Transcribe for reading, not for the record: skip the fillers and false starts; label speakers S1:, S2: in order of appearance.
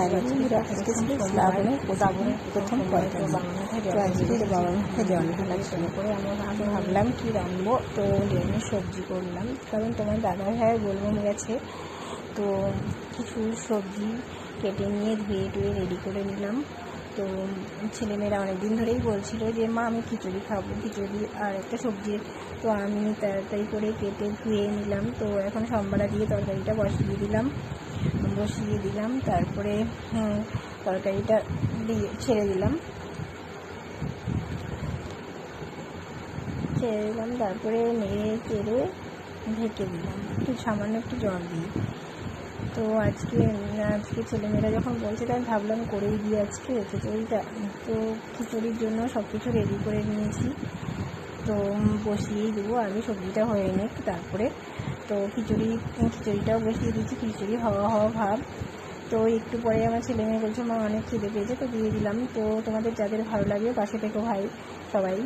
S1: আজকে ছিল শ্রাবণের প্রথম পয়লা দিন। তো আজকে বাবার মাথায় জল ঢালা ছিল করে আমরা ভাবলাম কি রাঁধবো, তো ডিমের সবজি করলাম, কারণ তোমার দাদা ভাই বলবো গেছে। তো কিছু সবজি কেটে নিয়ে ধুয়ে টুয়ে রেডি করে নিলাম। তো ছেলেমেয়েরা অনেকদিন ধরেই বলছিল যে মা আমি খিচুড়ি খাবো, খিচুড়ি আর একটা সবজি। তো আমি তাড়াতাড়ি করে কেটে ধুয়ে নিলাম। তো এখন সম্বারা দিয়ে তরকারিটা বসিয়ে দিলাম। তারপরে তরকারিটা দিয়ে ছেড়ে দিলাম। তারপরে নেড়ে চেড়ে ঢেকে দিলাম সামান্য একটু জল দিয়ে। তো আজকে ছেলেমেয়েরা যখন বলছে তাই ভাবলাম করেই দিই আজকে খিচুড়িটা। তো খিচুড়ির জন্য সব কিছু রেডি করে নিয়েছি। তো বসিয়েই দেবো, আগে সবজিটা হয়ে নিক তারপরে। তো খিচুড়িটাও বসিয়ে দিয়েছি, খিচুড়ি হওয়া ভাব। তো একটু পরে আমার ছেলে মেয়ে বলছে মা অনেক খিদে পেয়েছে, তো দিয়ে দিলাম। তো তোমাদের যাদের ভালো লাগে পাশে থেকো ভাই সবাই।